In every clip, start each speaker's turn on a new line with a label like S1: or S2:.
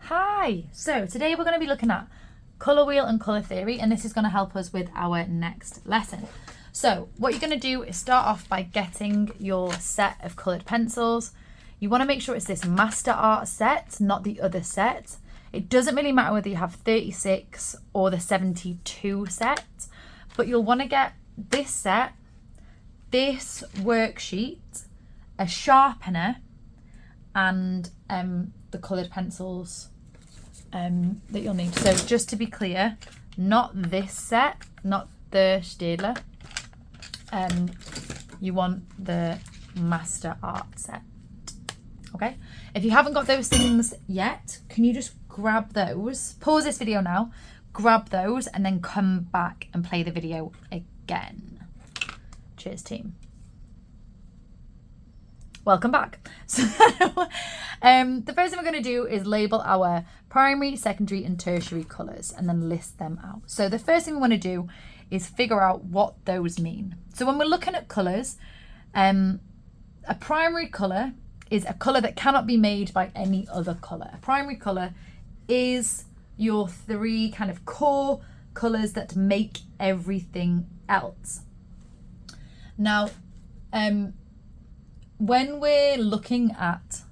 S1: Hi! So today we're going to be looking at colour wheel and colour theory, and this is going to help us with our next lesson. So what you're going to do is start off by getting your set of coloured pencils. You want to make sure it's this Master Art set, not the other set. It doesn't really matter whether you have 36 or the 72 set, but you'll want to get this set, this worksheet, a sharpener, and the coloured pencils that you'll need. So just to be clear, not this set, not the Staedtler. You want the Master Art set. Okay, if you haven't got those things yet, can you just grab those, pause this video now, grab those, and then come back and play the video again. Cheers, team. Welcome back. So the first thing we're going to do is label our primary, secondary and tertiary colours and then list them out. So the first thing we want to do is figure out what those mean. So when we're looking at colours, a primary colour is a colour that cannot be made by any other colour. A primary colour is your three kind of core colours that make everything else. Now, when we're looking at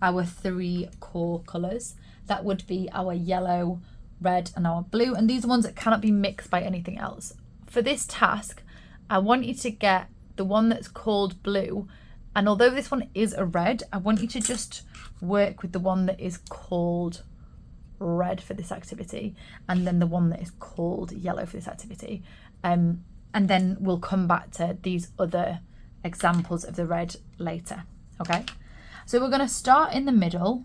S1: our three core colours, that would be our yellow, red and our blue, and these are ones that cannot be mixed by anything else. For this task, I want you to get the one that's called blue, and although this one is a red, I want you to just work with the one that is called red for this activity, and then the one that is called yellow for this activity, and then we'll come back to these other examples of the red later. Okay, so we're going to start in the middle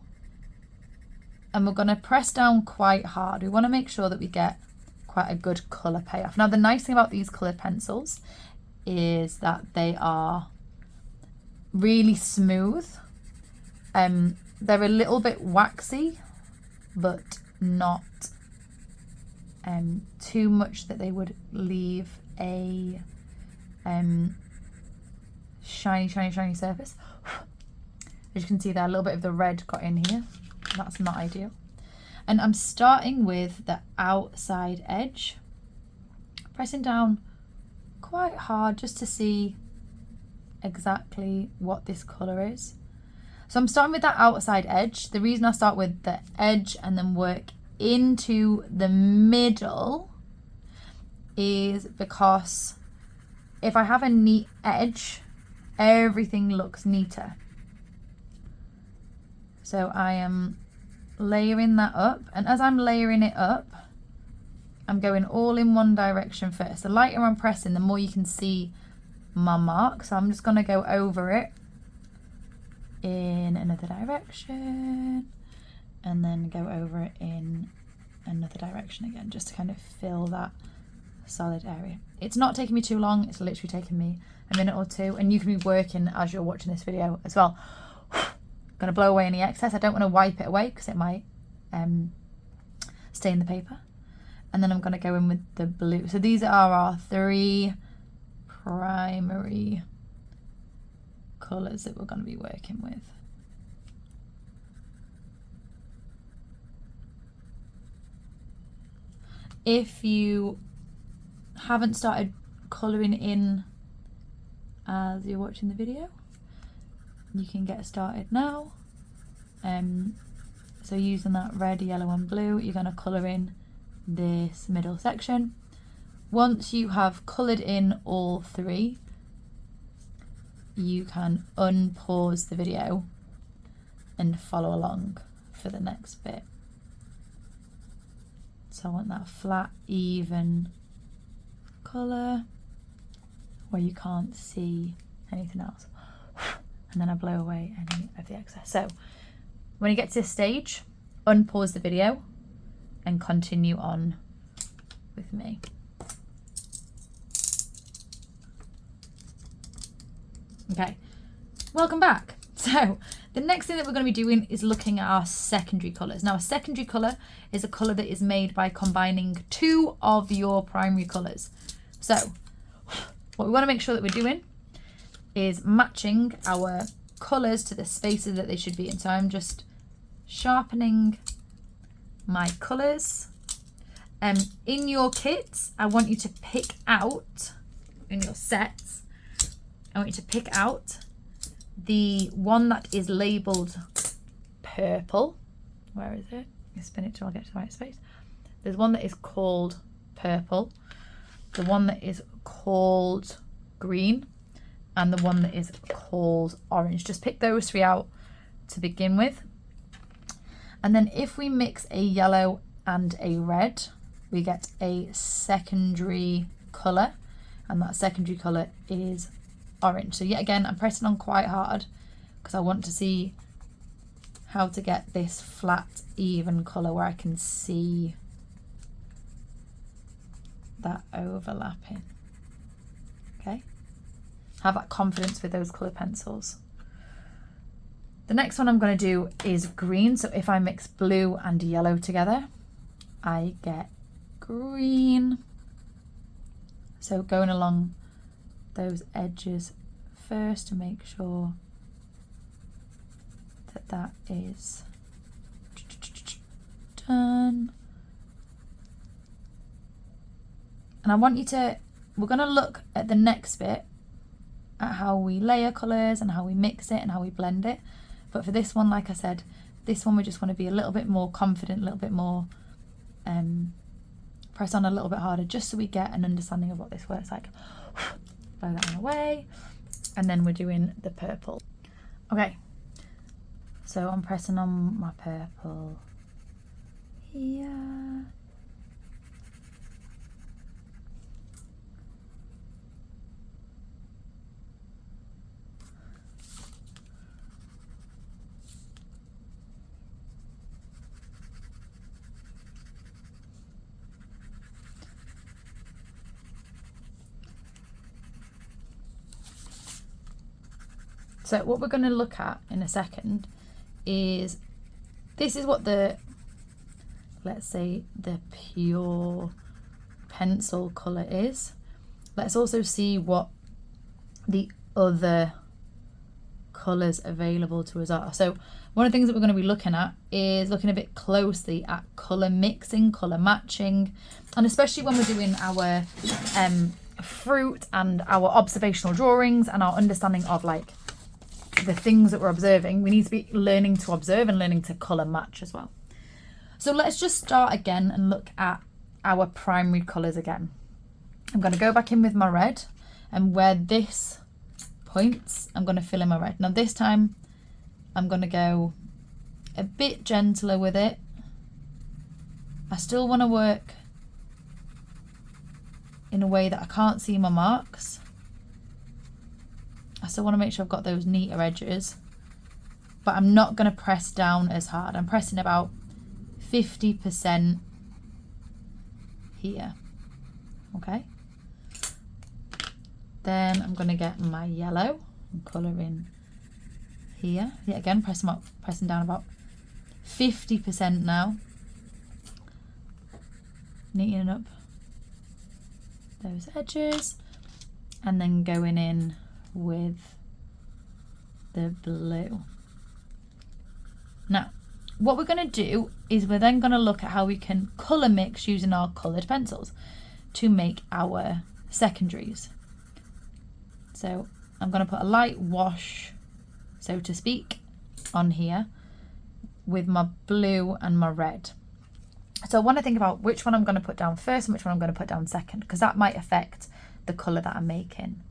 S1: and we're going to press down quite hard. We want to make sure that we get quite a good colour payoff. Now the nice thing about these coloured pencils is that they are really smooth. They're a little bit waxy, but not too much that they would leave a shiny surface. As you can see there, a little bit of the red got in here. That's not ideal. And I'm starting with the outside edge, pressing down quite hard just to see exactly what this colour is. So I'm starting with that outside edge. The reason I start with the edge and then work into the middle is because if I have a neat edge, everything looks neater. So I am layering that up, and as I'm layering it up, I'm going all in one direction first. The lighter I'm pressing, the more you can see my mark. So I'm just going to go over it in another direction and then go over it in another direction again, just to kind of fill that solid area. It's not taking me too long. It's literally taking me a minute or two, and you can be working as you're watching this video as well. I'm going to blow away any excess. I don't want to wipe it away because it might stain the paper. And then I'm going to go in with the blue. So these are our three primary colours that we're going to be working with. If you haven't started colouring in as you're watching the video, you can get started now. So using that red, yellow and blue, you're going to colour in this middle section. Once you have coloured in all three, you can unpause the video and follow along for the next bit. So I want that flat, even colour where you can't see anything else. And then I blow away any of the excess. So when you get to this stage, unpause the video and continue on with me. Okay, welcome back. So the next thing that we're going to be doing is looking at our secondary colours. Now a secondary colour is a colour that is made by combining two of your primary colours. So what we want to make sure that we're doing is matching our colours to the spaces that they should be in. So I'm just sharpening my colours. In your kits, I want you to pick out, in your sets, I want you to pick out the one that is labelled purple. Where is it? You spin it till I get to the right space. There's one that is called purple, the one that is called green, and the one that is called orange. Just pick those three out to begin with. And then if we mix a yellow and a red, we get a secondary colour, and that secondary colour is orange. So yet again, I'm pressing on quite hard because I want to see how to get this flat, even colour where I can see that overlapping. Okay, have that confidence with those colour pencils. The next one I'm going to do is green. So if I mix blue and yellow together, I get green. So going along those edges first to make sure that that is done. And I want you to, we're going to look at the next bit at how we layer colours and how we mix it and how we blend it. But for this one, like I said, this one we just want to be a little bit more confident, a little bit more, press on a little bit harder, just so we get an understanding of what this works like. Blow that one away. And then we're doing the purple. Okay, so I'm pressing on my purple here. So what we're going to look at in a second is, this is what the, let's say, the pure pencil colour is. Let's also see what the other colours available to us are. So one of the things that we're going to be looking at is looking a bit closely at colour mixing, colour matching, and especially when we're doing our fruit and our observational drawings and our understanding of like the things that we're observing, we need to be learning to observe and learning to colour match as well. So let's just start again and look at our primary colours again. I'm going to go back in with my red, and where this points, I'm going to fill in my red. Now this time I'm going to go a bit gentler with it. I still want to work in a way that I can't see my marks. I still want to make sure I've got those neater edges, but I'm not going to press down as hard. I'm pressing about 50% here. Okay. Then I'm going to get my yellow and colour in here. Yeah, again, pressing down about 50% now. Neatening up those edges, and then going in with the blue. Now, what we're going to do is we're then going to look at how we can colour mix using our coloured pencils to make our secondaries. So I'm going to put a light wash, so to speak, on here with my blue and my red. So I want to think about which one I'm going to put down first and which one I'm going to put down second, because that might affect the colour that I'm making.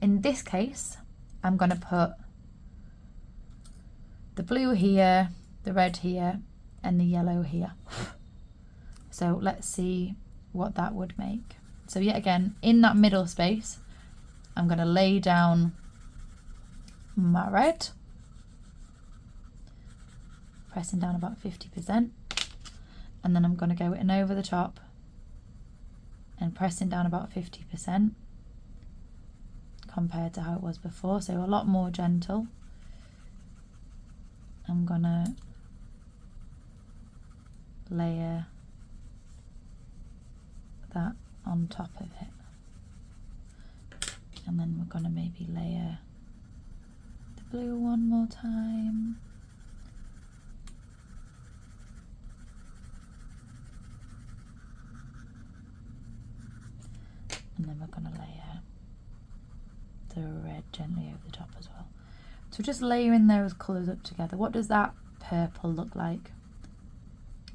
S1: In this case, I'm going to put the blue here, the red here, and the yellow here. So let's see what that would make. So yet again, in that middle space, I'm going to lay down my red, pressing down about 50%, and then I'm going to go in over the top and pressing down about 50%. Compared to how it was before, so a lot more gentle. I'm gonna layer that on top of it, and then we're gonna maybe layer the blue one more time. going to layer the red gently over the top as well. So just layering those colours up together. What does that purple look like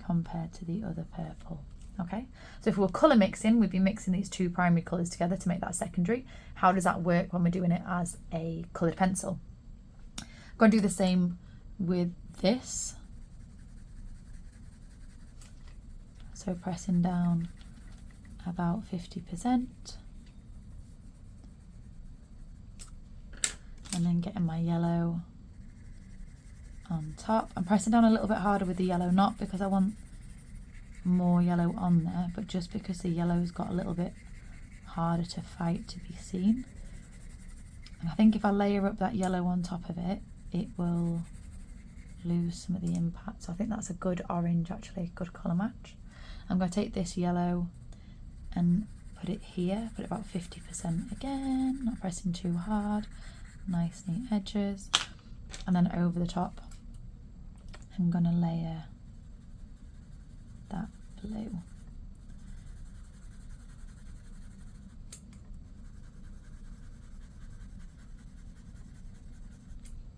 S1: compared to the other purple? Okay, so if we were colour mixing, we'd be mixing these two primary colours together to make that secondary. How does that work when we're doing it as a coloured pencil? I'm going to do the same with this. So pressing down about 50%. And then getting my yellow on top. I'm pressing down a little bit harder with the yellow, not because I want more yellow on there, but just because the yellow's got a little bit harder to fight to be seen. And I think if I layer up that yellow on top of it, it will lose some of the impact. So I think that's a good orange, actually, good colour match. I'm going to take this yellow and put it here, put it about 50% again, not pressing too hard, nice neat edges. And then over the top, I'm going to layer that blue.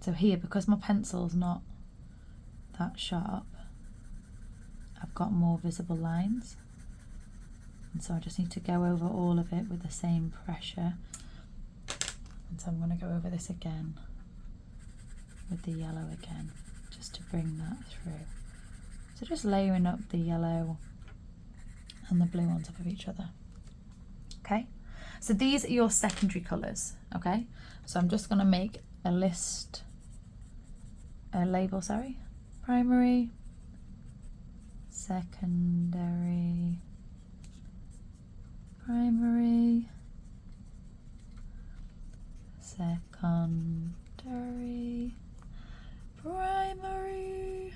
S1: So here, because my pencil's not that sharp, I've got more visible lines. And so I just need to go over all of it with the same pressure. And so I'm going to go over this again with the yellow again, just to bring that through. So just layering up the yellow and the blue on top of each other. Okay, so these are your secondary colours. Okay, so I'm just going to make a label, primary, secondary, primary, secondary, primary,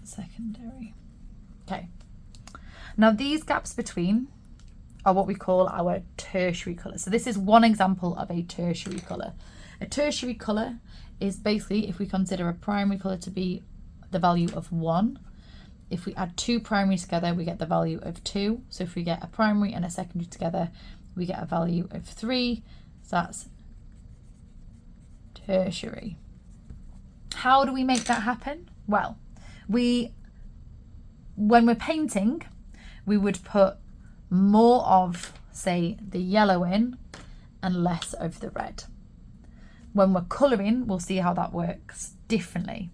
S1: secondary. Okay, now these gaps between are what we call our tertiary colours. So this is one example of a tertiary colour. A tertiary colour is basically if we consider a primary colour to be the value of 1. If we add two primaries together, we get the value of 2. So if we get a primary and a secondary together, we get a value of 3. So that's tertiary. How do we make that happen? Well, when we're painting, we would put more of, say, the yellow in and less of the red. When we're colouring, we'll see how that works differently.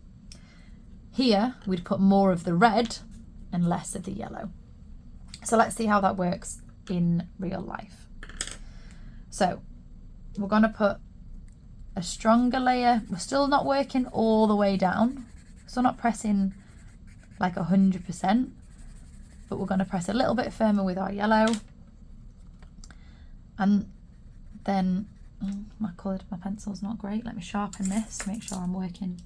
S1: Here, we'd put more of the red and less of the yellow. So let's see how that works in real life. So we're going to put a stronger layer. We're still not working all the way down. Still not pressing like 100%. But we're going to press a little bit firmer with our yellow. And then, my pencil's not great. Let me sharpen this to make sure I'm working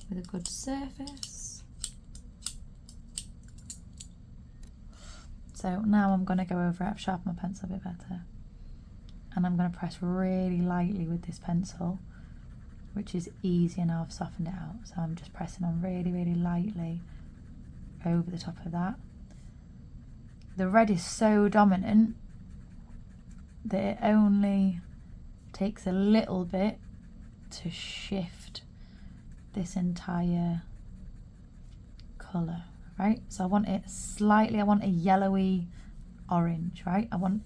S1: with a good surface. So now I'm going to go over it. I've sharpened my pencil a bit better. And I'm going to press really lightly with this pencil, which is easier now I've softened it out. So I'm just pressing on really, really lightly over the top of that. The red is so dominant that it only takes a little bit to shift this entire colour, right? So I want it slightly, I want a yellowy orange, right? I want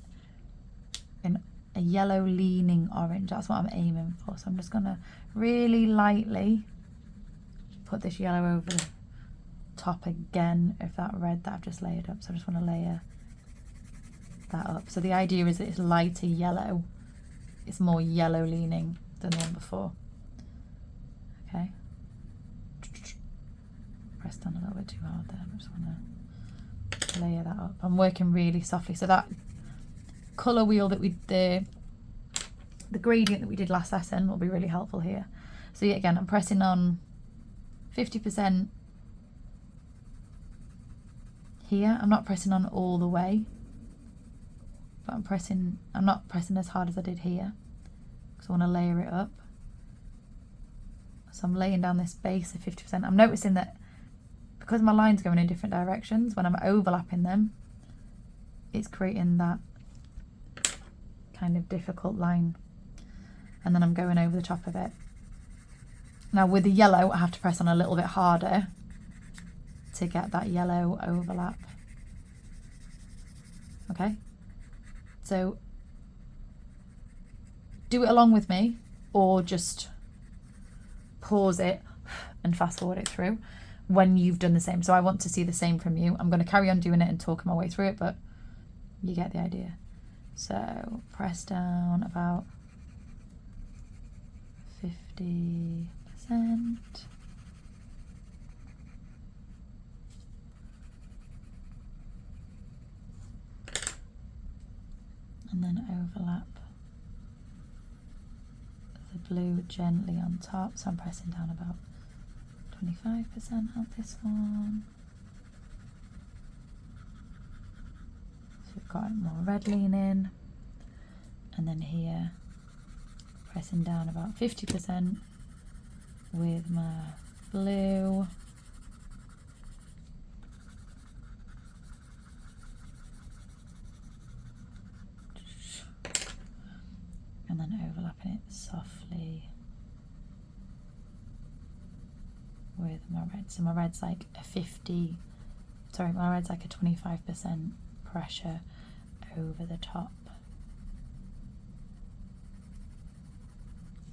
S1: a yellow leaning orange. That's what I'm aiming for. So I'm just going to really lightly put this yellow over the top again of that red that I've just layered up. So I just want to layer that up. So the idea is that it's lighter yellow. It's more yellow leaning than the one before. Okay. Pressed on a little bit too hard there. I just want to layer that up. I'm working really softly. So that colour wheel that the gradient that we did last lesson will be really helpful here. So yet again, I'm pressing on 50% here. I'm not pressing on all the way, but I'm not pressing as hard as I did here because I want to layer it up. So I'm laying down this base of 50%. I'm noticing that because my line's going in different directions, when I'm overlapping them, it's creating that kind of difficult line. And then I'm going over the top of it. Now with the yellow, I have to press on a little bit harder to get that yellow overlap. Okay, so do it along with me, or just pause it and fast forward it through when you've done the same. So I want to see the same from you. I'm going to carry on doing it and talking my way through it, but you get the idea. So press down about 50%. And then overlap the blue gently on top. So I'm pressing down about 25% on this one. So we've got more red leaning. And then here, pressing down about 50% with my blue. And then overlapping it softly with my red. So my red's like a 25% pressure over the top.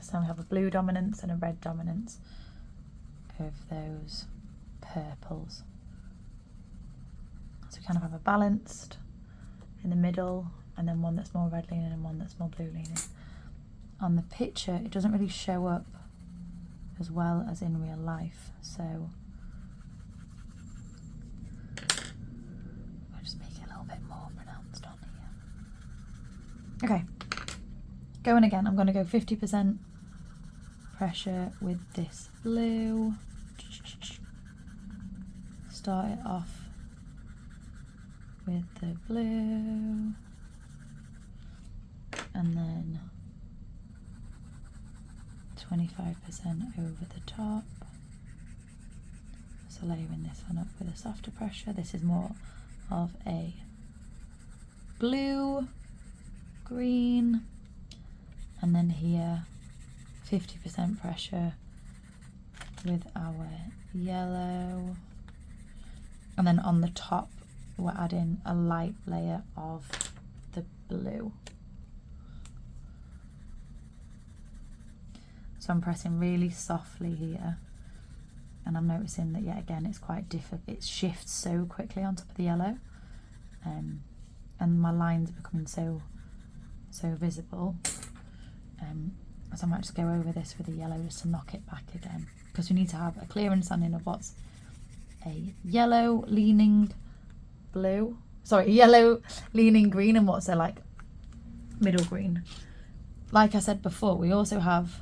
S1: So we have a blue dominance and a red dominance of those purples. So we kind of have a balanced in the middle, and then one that's more red leaning and one that's more blue leaning. On the picture, it doesn't really show up as well as in real life, so I'll just make it a little bit more pronounced on here. Okay, going again. I'm going to go 50% pressure with this blue. Start it off with the blue, and then 25% over the top. So layering this one up with a softer pressure. This is more of a blue, green, and then here 50% pressure with our yellow, and then on the top we're adding a light layer of the blue. So I'm pressing really softly here, and I'm noticing that yet again it's quite difficult. It shifts so quickly on top of the yellow, and my lines are becoming so visible. So I might just go over this with the yellow just to knock it back again, because we need to have a clear understanding of what's a yellow leaning blue, yellow leaning green, and what's a like middle green. Like I said before, we also have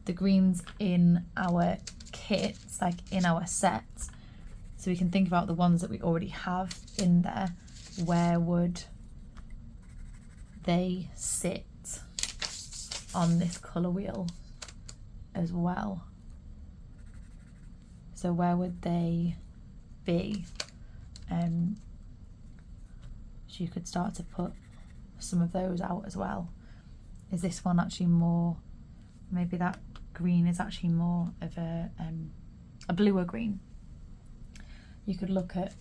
S1: the greens in our kits, like in our sets, so we can think about the ones that we already have in there. Where would they sit on this colour wheel as well? So where would they be? So you could start to put some of those out as well. Is this one actually more, maybe that green is actually more of a bluer green? You could look at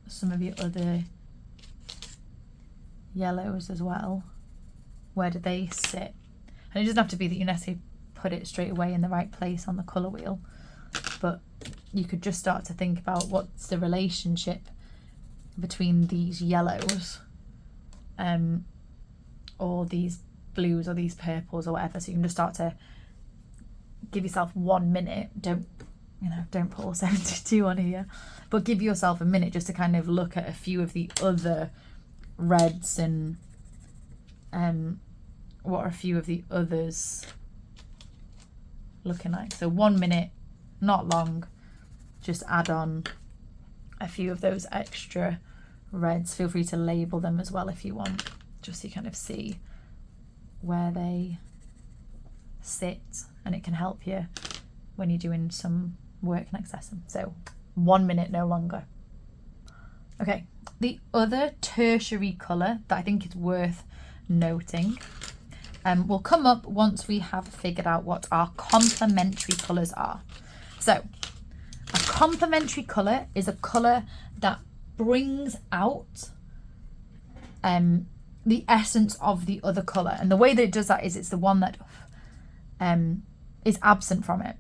S1: some of your other yellows as well. Where do they sit? And it doesn't have to be that you necessarily put it straight away in the right place on the colour wheel, but you could just start to think about what's the relationship between these yellows or these blues or these purples or whatever. So you can just start to give yourself 1 minute. Don't put all 72 on here, but give yourself a minute just to kind of look at a few of the other reds and what are a few of the others looking like. So 1 minute, not long, just add on a few of those extra reds. Feel free to label them as well if you want, just so you kind of see where they sit, and it can help you when you're doing some work next lesson. So 1 minute, no longer. Okay, the other tertiary colour that I think is worth noting will come up once we have figured out what our complementary colours are. So a complementary colour is a colour that brings out the essence of the other colour. And the way that it does that is it's the one that is absent from it.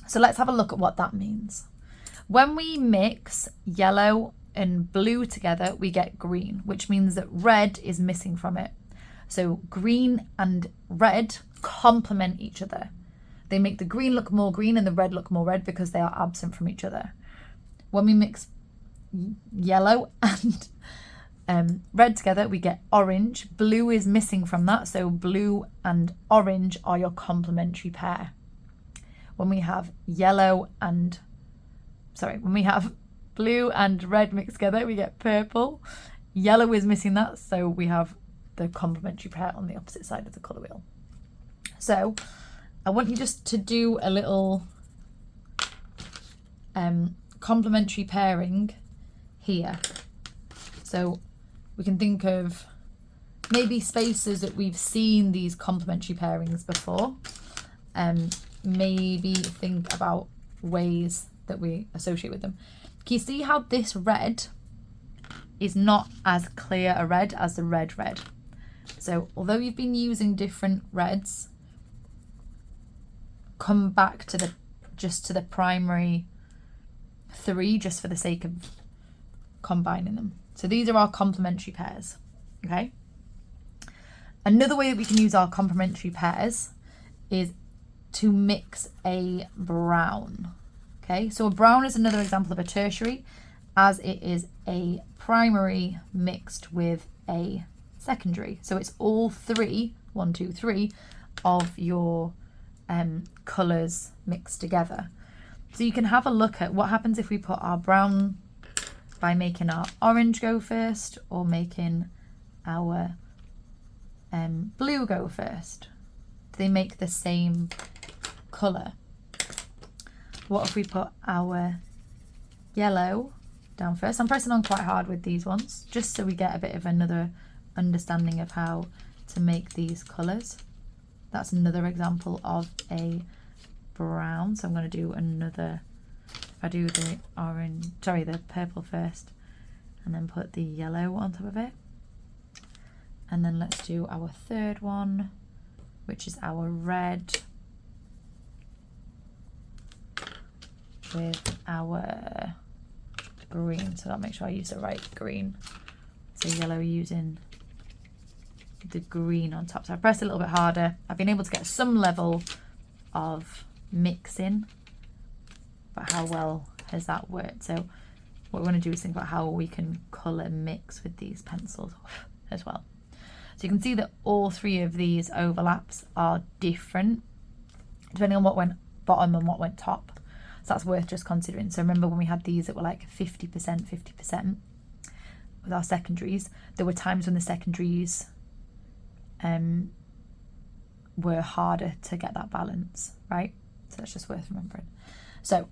S1: So let's have a look at what that means. When we mix yellow and blue together, we get green, which means that red is missing from it. So green and red complement each other. They make the green look more green and the red look more red because they are absent from each other. When we mix yellow and red together, we get orange. Blue is missing from that, so blue and orange are your complementary pair. When we have when we have blue and red mixed together, we get purple. Yellow is missing that, so we have the complementary pair on the opposite side of the colour wheel. So I want you just to do a little complementary pairing here. So we can think of maybe spaces that we've seen these complementary pairings before. Maybe think about ways that we associate with them. Can you see how this red is not as clear a red as the red? So although you've been using different reds, come back to the primary 3 just for the sake of combining them. So these are our complementary pairs, okay? Another way that we can use our complementary pairs is to mix a brown, okay? So a brown is another example of a tertiary, as it is a primary mixed with a secondary. So it's all 3, 1, 2, 3 of your colours mixed together. So you can have a look at what happens if we put our brown by making our orange go first or making our blue go first. They make the same colour. What if we put our yellow down first? I'm pressing on quite hard with these ones just so we get a bit of another understanding of how to make these colours. That's another example of a brown. So I'm going to do another, if I do the purple first and then put the yellow on top of it. And then let's do our third one, which is our red with our green. So I'll make sure I use the right green. So yellow using the green on top. So I pressed a little bit harder. I've been able to get some level of mixing, but how well has that worked? So what we want to do is think about how we can colour mix with these pencils as well. So you can see that all 3 of these overlaps are different depending on what went bottom and what went top. So that's worth just considering. So remember when we had these that were like 50%, 50% with our secondaries, there were times when the secondaries were harder to get that balance, right? So that's just worth remembering. So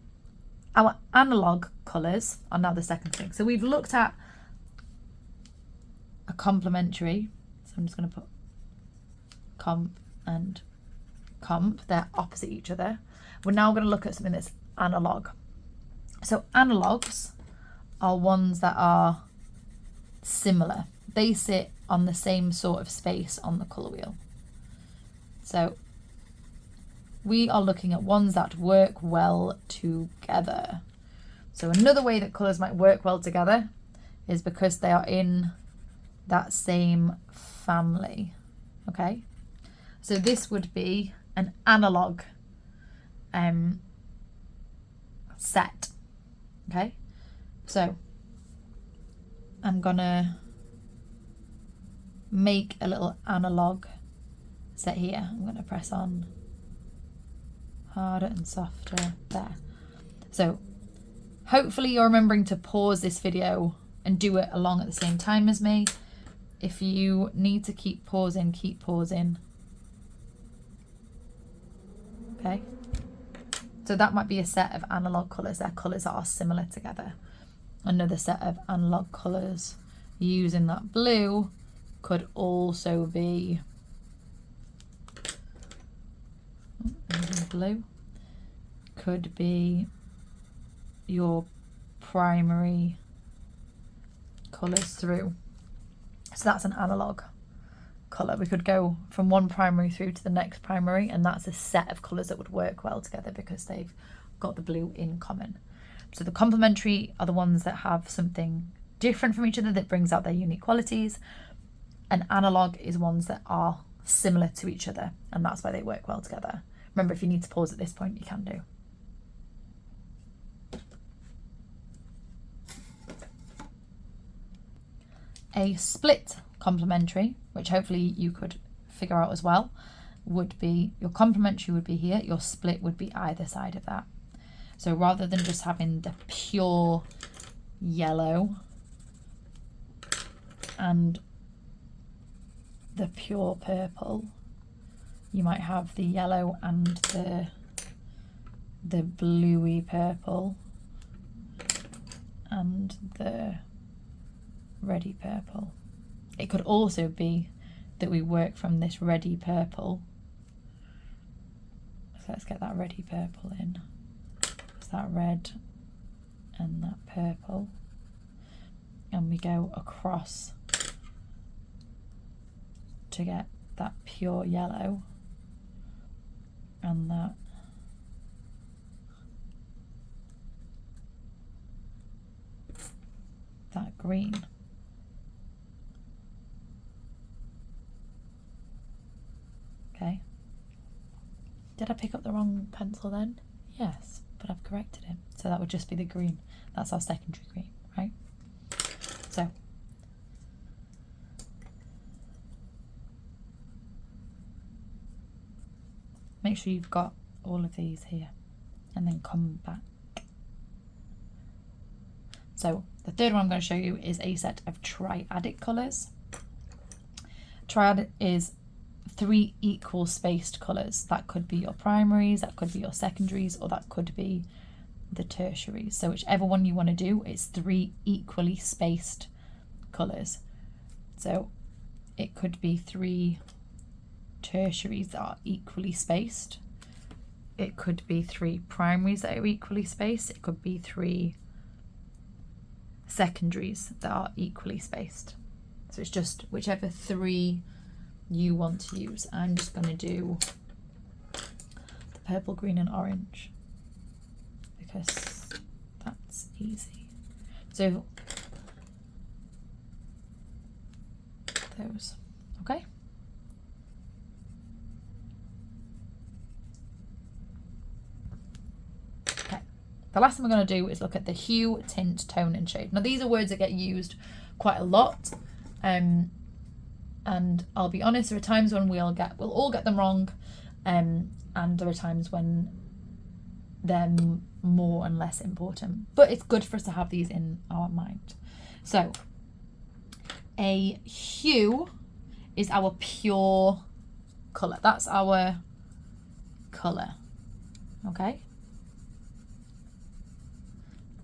S1: our analogue colours are now the second thing. So we've looked at a complementary. So I'm just going to put comp and comp. They're opposite each other. We're now going to look at something that's analogue. So analogues are ones that are similar. They sit on the same sort of space on the colour wheel. So we are looking at ones that work well together. So another way that colours might work well together is because they are in that same family, okay? So this would be an analogue set, okay? So I'm gonna make a little analogue set here. I'm gonna press on harder and softer there. So hopefully you're remembering to pause this video and do it along at the same time as me. If you need to keep pausing, keep pausing. Okay, So that might be a set of analog colours. They're colours that are similar together. Another set of analog colours using that blue could also be blue, could be your primary colours through. So that's an analog colour. We could go from one primary through to the next primary, and that's a set of colours that would work well together because they've got the blue in common. So the complementary are the ones that have something different from each other that brings out their unique qualities. And analog is ones that are similar to each other, and that's why they work well together. Remember, if you need to pause at this point, you can do. A split complementary, which hopefully you could figure out as well, would be your complementary would be here, your split would be either side of that. So rather than just having the pure yellow and the pure purple, you might have the yellow and the bluey purple and the reddy purple. It could also be that we work from this reddy purple. So let's get that reddy purple in. It's that red and that purple. And we go across to get that pure yellow and that green. Okay. Did I pick up the wrong pencil then? Yes, but I've corrected it. So that would just be the green. That's our secondary green, right? So make sure you've got all of these here and then come back. So the third one I'm going to show you is a set of triadic colours. Triad is 3 equal spaced colours. That could be your primaries, that could be your secondaries, or that could be the tertiaries. So whichever one you want to do, it's 3 equally spaced colours. So it could be 3 tertiaries that are equally spaced. It could be 3 primaries that are equally spaced. It could be 3 secondaries that are equally spaced. So it's just whichever 3 you want to use. I'm just going to do the purple, green and orange because that's easy. So those, okay? Okay, the last thing we're going to do is look at the hue, tint, tone and shade. Now these are words that get used quite a lot. And I'll be honest, there are times when we'll all get them wrong, and there are times when they're more and less important. But it's good for us to have these in our mind. So a hue is our pure colour. That's our colour, okay?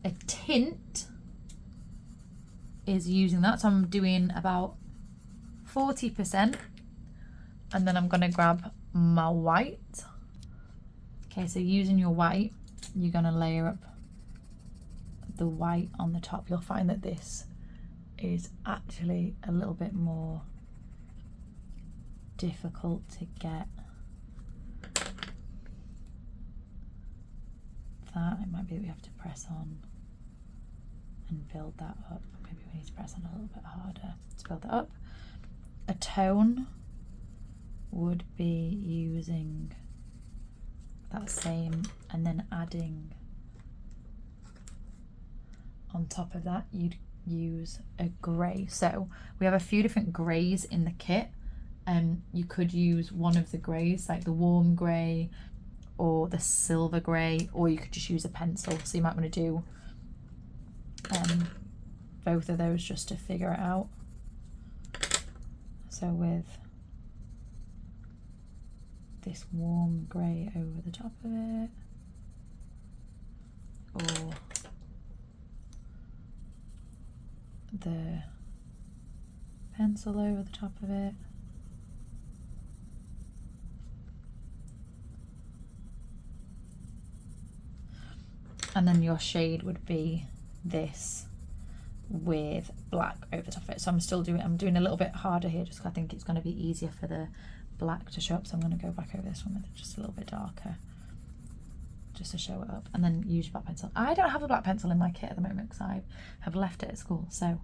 S1: A tint is using that, so I'm doing about 40%, and then I'm going to grab my white. Okay, so using your white, you're going to layer up the white on the top. You'll find that this is actually a little bit more difficult to get that. It might be that we have to press on and build that up. Maybe we need to press on a little bit harder to build that up. A tone would be using that same and then adding on top of that, you'd use a grey. So we have a few different greys in the kit, and you could use one of the greys, like the warm grey or the silver grey, or you could just use a pencil. So you might want to do both of those just to figure it out. So with this warm grey over the top of it, the pencil over the top of it. And then your shade would be this with black over the top of it. So I'm doing a little bit harder here just because I think it's going to be easier for the black to show up. So I'm going to go back over this one with it just a little bit darker, just to show it up, and then use your black pencil. I don't have a black pencil in my kit at the moment because I have left it at school. So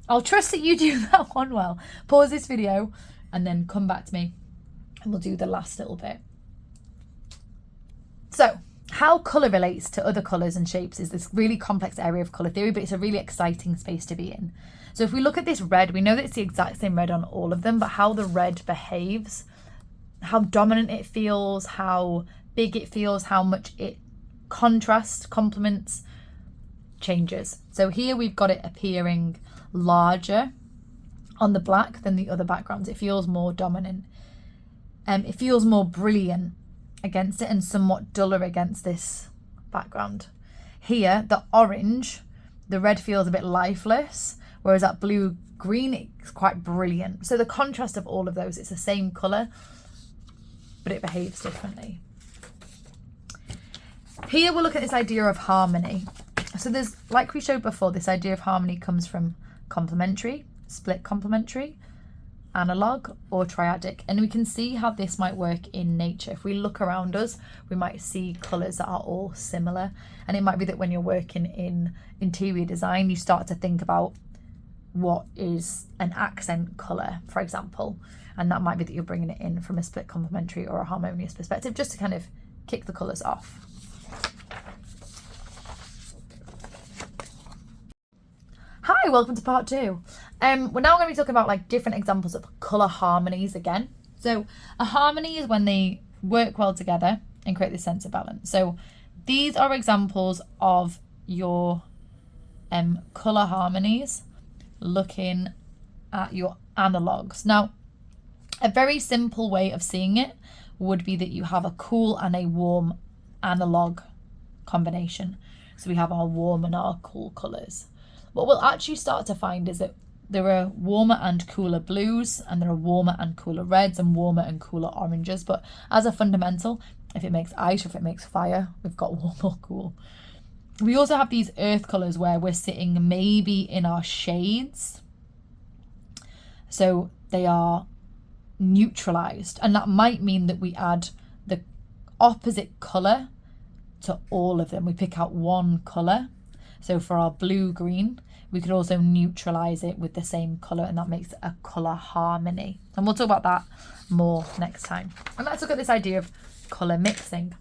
S1: I'll trust that you do that one well. Pause this video and then come back to me and we'll do the last little bit. So how colour relates to other colours and shapes is this really complex area of colour theory, but it's a really exciting space to be in. So if we look at this red, we know that it's the exact same red on all of them, but how the red behaves, how dominant it feels, how big it feels, how much it contrasts, complements, changes. So here we've got it appearing larger on the black than the other backgrounds. It feels more dominant. It feels more brilliant against it and somewhat duller against this background. Here, the orange, the red feels a bit lifeless, whereas that blue green is quite brilliant. So the contrast of all of those, it's the same colour, but it behaves differently. Here we'll look at this idea of harmony. So there's, like we showed before, this idea of harmony comes from complementary, split complementary, analog, or triadic, and we can see how this might work in nature. If we look around us, we might see colours that are all similar, and it might be that when you're working in interior design, you start to think about what is an accent colour, for example, and that might be that you're bringing it in from a split complementary or a harmonious perspective, just to kind of kick the colours off. Hi, welcome to part 2. We're now going to be talking about like different examples of colour harmonies again. So a harmony is when they work well together and create this sense of balance. So these are examples of your colour harmonies looking at your analogues. Now, a very simple way of seeing it would be that you have a cool and a warm analogue combination. So we have our warm and our cool colours. What we'll actually start to find is that there are warmer and cooler blues, and there are warmer and cooler reds, and warmer and cooler oranges. But as a fundamental, if it makes ice or if it makes fire, we've got warm or cool. We also have these earth colours where we're sitting maybe in our shades. So they are neutralised, and that might mean that we add the opposite colour to all of them. We pick out one colour. So for our blue-green, we could also neutralise it with the same colour, and that makes a colour harmony. And we'll talk about that more next time. And let's look at this idea of colour mixing.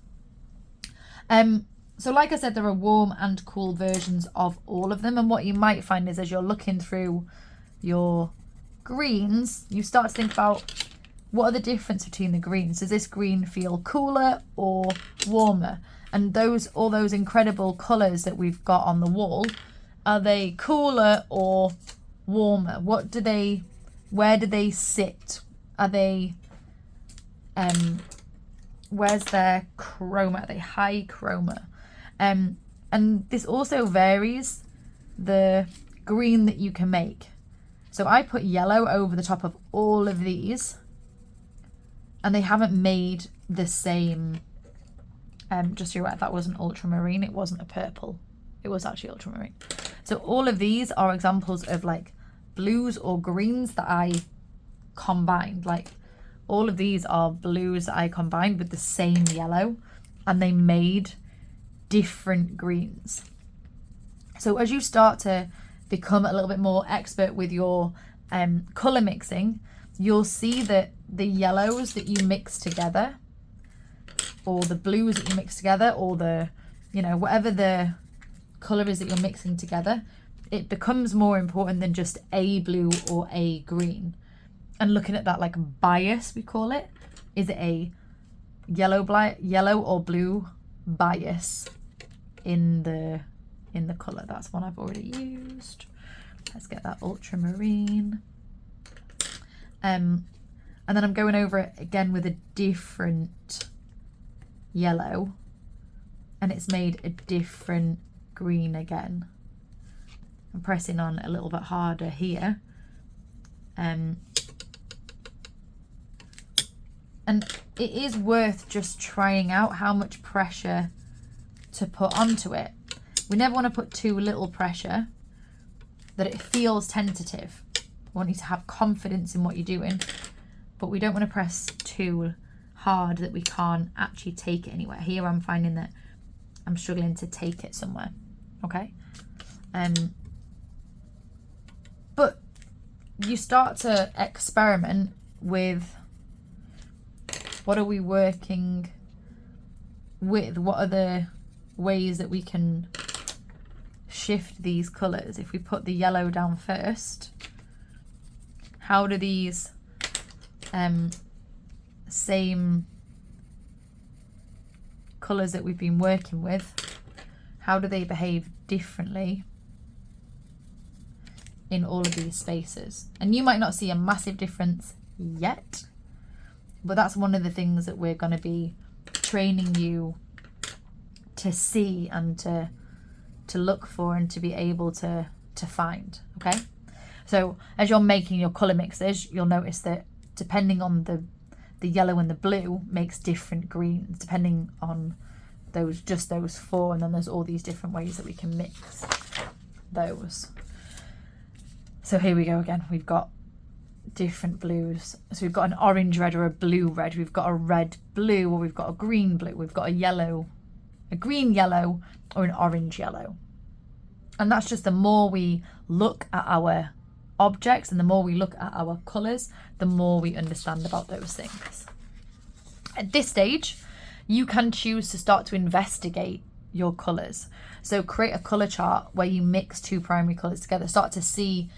S1: So like I said, there are warm and cool versions of all of them. And what you might find is as you're looking through your greens, you start to think about what are the difference between the greens. Does this green feel cooler or warmer? And all those incredible colours that we've got on the wall, are they cooler or warmer? Where do they sit? Are they, where's their chroma? Are they high chroma? And this also varies the green that you can make. So I put yellow over the top of all of these, and they haven't made the same. Just so you're aware, that wasn't ultramarine, it wasn't a purple, it was actually ultramarine. So all of these are examples of like blues or greens that I combined. Like all of these are blues that I combined with the same yellow, and they made different greens. So as you start to become a little bit more expert with your colour mixing, you'll see that the yellows that you mix together, or the blues that you mix together, or the, whatever the colour is that you're mixing together, it becomes more important than just a blue or a green. And looking at that like bias, we call it, is it a yellow or blue bias in the colour? That's one I've already used. Let's get that ultramarine. And then I'm going over it again with a different yellow, and it's made a different green again. I'm pressing on a little bit harder here. And it is worth just trying out how much pressure to put onto it. We never want to put too little pressure that it feels tentative. We want you to have confidence in what you're doing, but we don't want to press too hard that we can't actually take it anywhere. Here I'm finding that I'm struggling to take it somewhere. Okay. But you start to experiment with, what are we working with? What are the ways that we can shift these colours? If we put the yellow down first, how do these same colours that we've been working with, how do they behave differently in all of these spaces? And you might not see a massive difference yet, but that's one of the things that we're going to be training you to see and to look for and to be able to find. Okay, so as you're making your colour mixes, you'll notice that depending on the yellow and the blue makes different greens depending on those 4, and then there's all these different ways that we can mix those. So here we go again, we've got different blues. So we've got an orange red or a blue red, we've got a red blue, or we've got a green blue, we've got a yellow, a green yellow, or an orange yellow. And that's just, the more we look at our objects and the more we look at our colours, the more we understand about those things. At this stage, you can choose to start to investigate your colours. So create a colour chart where you mix 2 primary colours together. Start to see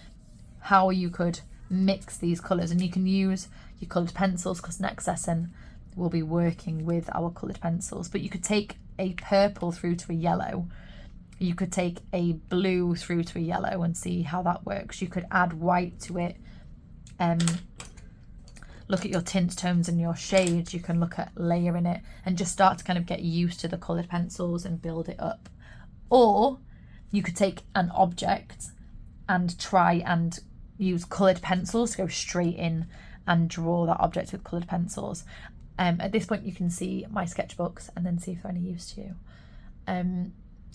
S1: how you could mix these colours, and you can use your coloured pencils, because next lesson we'll be working with our coloured pencils. But you could take a purple through to a yellow, you could take a blue through to a yellow and see how that works. You could add white to it, look at your tint tones and your shades. You can look at layering it and just start to kind of get used to the coloured pencils and build it up. Or you could take an object and try and use coloured pencils to go straight in and draw that object with coloured pencils. At this point you can see my sketchbooks and then see if they're any use to you.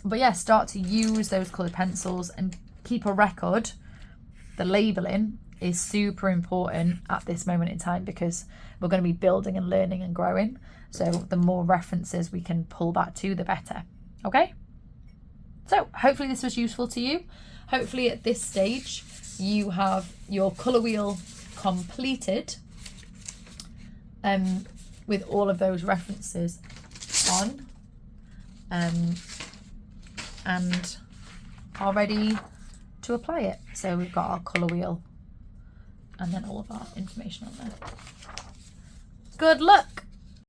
S1: But yeah, start to use those coloured pencils and keep a record. The labelling is super important at this moment in time, because we're going to be building and learning and growing. So the more references we can pull back to, the better. Okay? So hopefully this was useful to you. Hopefully at this stage you have your colour wheel completed with all of those references on. And are ready to apply it. So we've got our colour wheel and then all of our information on there. Good luck!